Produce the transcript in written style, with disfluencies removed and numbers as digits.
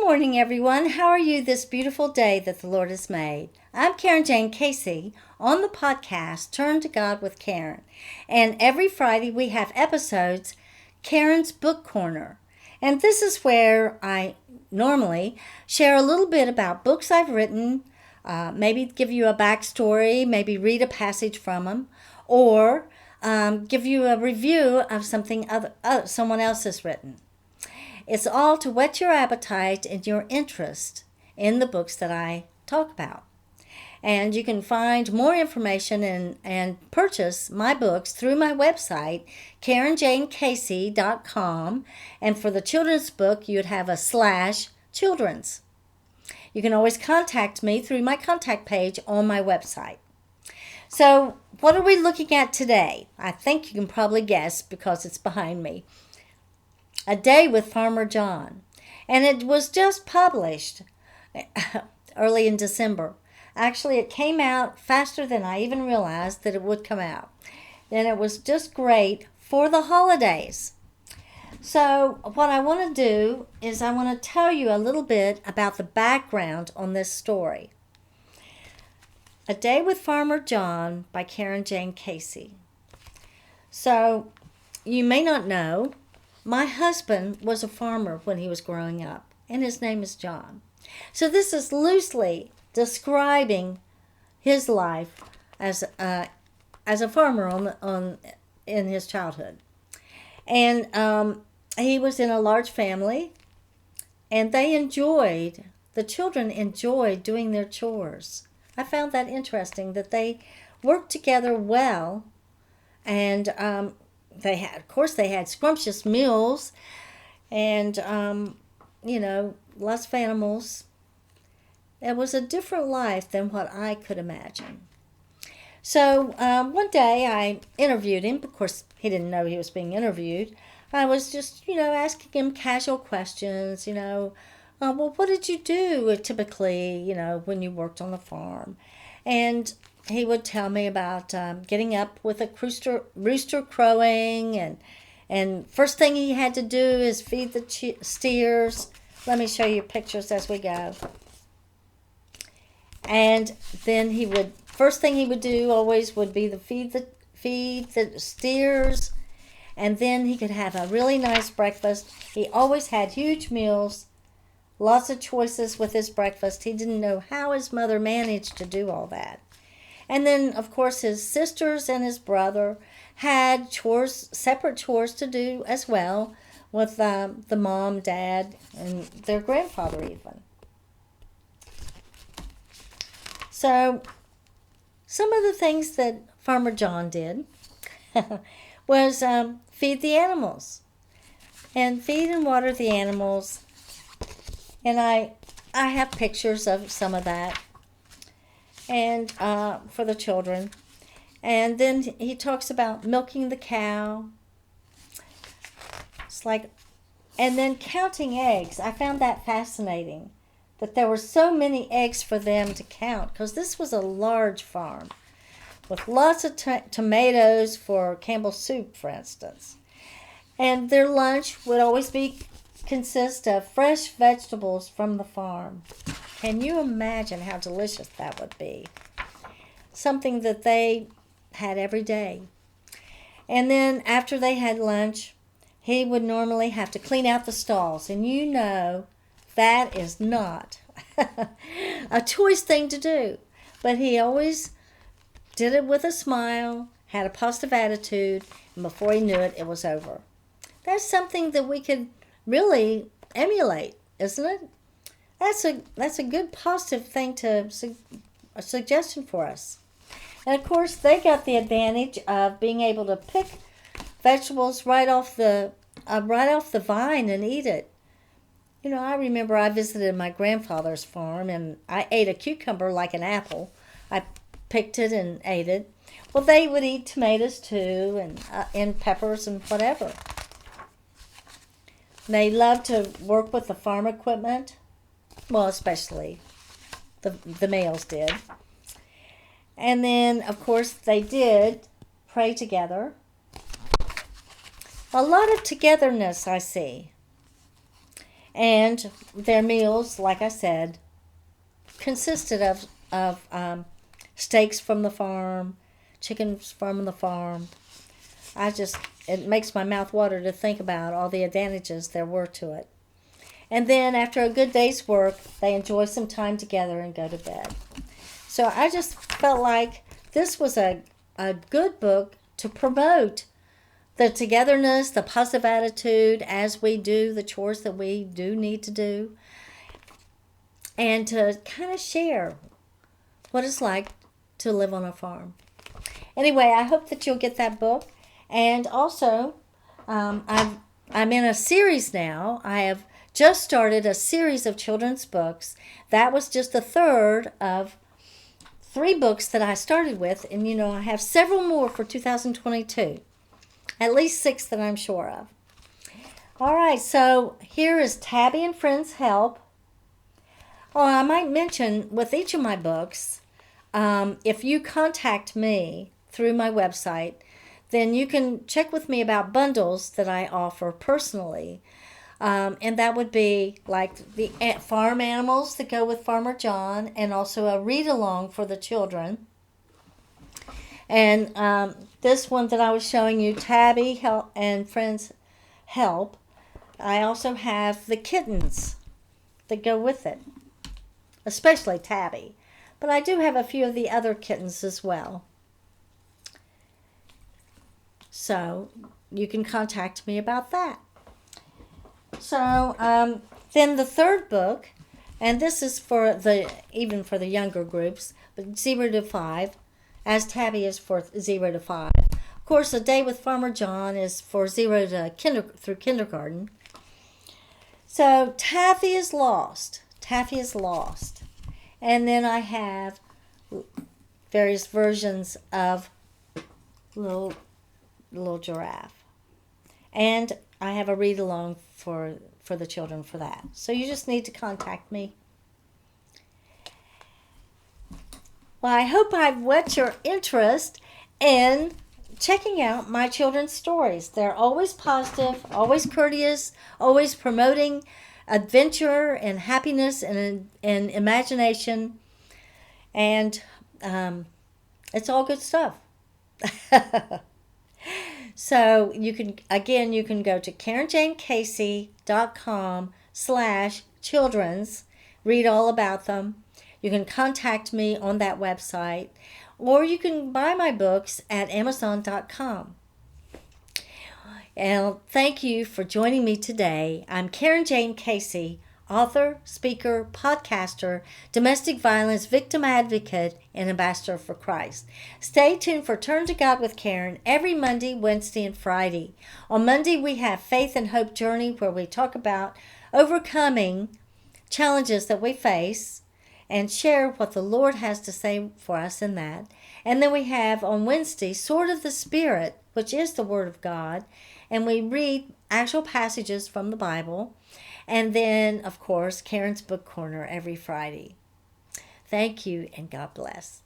morning, everyone. How are you this beautiful day that the Lord has made? I'm Carinjaynecasey on the podcast Turn to God with Carin. And every Friday we have episodes, Carin's Book Corner. And this is where I normally share a little bit about books I've written, maybe give you a backstory, maybe read a passage from them, or give you a review of something someone else has written. It's all to whet your appetite and your interest in the books that I talk about. And you can find more information and purchase my books through my website, carinjaynecasey.com. And for the children's book, you'd have a /children's. You can always contact me through my contact page on my website. So what are we looking at today? I think you can probably guess because it's behind me. A Day with Farmer John. And it was just published early in December. Actually, it came out faster than I even realized that it would come out. And it was just great for the holidays. So what I want to do is I want to tell you a little bit about the background on this story. A Day with Farmer John by Carinjaynecasey. So you may not know, my husband was a farmer when he was growing up, and his name is John. So this is loosely describing his life as a farmer in his childhood. And he was in a large family, and the children enjoyed doing their chores. I found that interesting, that they worked together well, and they had scrumptious meals, and lots of animals. It was a different life than what I could imagine. So one day I interviewed him. Of course, he didn't know he was being interviewed. I was just, asking him casual questions, well, what did you do typically, when you worked on the farm? And he would tell me about getting up with a rooster crowing, and first thing he had to do is feed the steers. Let me show you pictures as we go. And then first thing he would do always would be to feed the steers, and then he could have a really nice breakfast. He always had huge meals, lots of choices with his breakfast. He didn't know how his mother managed to do all that. And then, of course, his sisters and his brother had separate chores to do as well, with the mom, dad, and their grandfather even. So, some of the things that Farmer John did was feed the animals, and feed and water the animals. And I have pictures of some of that, and for the children. And then he talks about milking the cow. And then counting eggs. I found that fascinating, that there were so many eggs for them to count, because this was a large farm with lots of tomatoes for Campbell's soup, for instance. And their lunch would always consist of fresh vegetables from the farm. Can you imagine how delicious that would be? Something that they had every day. And then after they had lunch, he would normally have to clean out the stalls. And that is not a choice thing to do. But he always did it with a smile, had a positive attitude, and before he knew it, it was over. That's something that we could really emulate, isn't it? That's a good positive thing a suggestion for us. And of course, they got the advantage of being able to pick vegetables right off the vine and eat it. I remember I visited my grandfather's farm, and I ate a cucumber like an apple. I picked it and ate it. Well, they would eat tomatoes too, and peppers and whatever. They loved to work with the farm equipment. Well, especially the males did. And then, of course, they did pray together. A lot of togetherness, I see. And their meals, like I said, consisted of steaks from the farm, chickens from the farm. It makes my mouth water to think about all the advantages there were to it. And then after a good day's work, they enjoy some time together and go to bed. So I just felt like this was a good book to promote the togetherness, the positive attitude as we do the chores that we do need to do, and to kind of share what it's like to live on a farm. Anyway, I hope that you'll get that book. And also, I'm in a series now. I have just started a series of children's books. That was just the third of 3 books that I started with. And, I have several more for 2022. At least 6 that I'm sure of. All right, so here is Tabby and Friends Help. Oh, I might mention with each of my books, if you contact me through my website, then you can check with me about bundles that I offer personally. And that would be like the farm animals that go with Farmer John, and also a read-along for the children. And this one that I was showing you, Tabby and Friends Help, I also have the kittens that go with it, especially Tabby. But I do have a few of the other kittens as well. So you can contact me about that. So then the third book, and this is even for the younger groups, but 0 to 5, as Tabby is for 0 to 5. Of course, A Day with Farmer John is for 0 to through kindergarten. So Taffy is lost. Taffy is lost. And then I have various versions of little giraffe. And I have a read-along for the children for that. So you just need to contact me. Well, I hope I've whet your interest in checking out my children's stories. They're always positive, always courteous, always promoting adventure and happiness and imagination. And it's all good stuff. So you can go to carinjaynecasey.com/children's, read all about them. You can contact me on that website, or you can buy my books at Amazon.com. And thank you for joining me today. I'm Carinjaynecasey, author, speaker, podcaster, domestic violence victim advocate, and ambassador for Christ. Stay tuned for Turn to God with Carin every Monday, Wednesday, and Friday. On Monday, we have Faith and Hope Journey, where we talk about overcoming challenges that we face and share what the Lord has to say for us in that. And then we have on Wednesday, Sword of the Spirit, which is the Word of God, and we read actual passages from the Bible. And then, of course, Carin's Book Corner every Friday. Thank you, and God bless.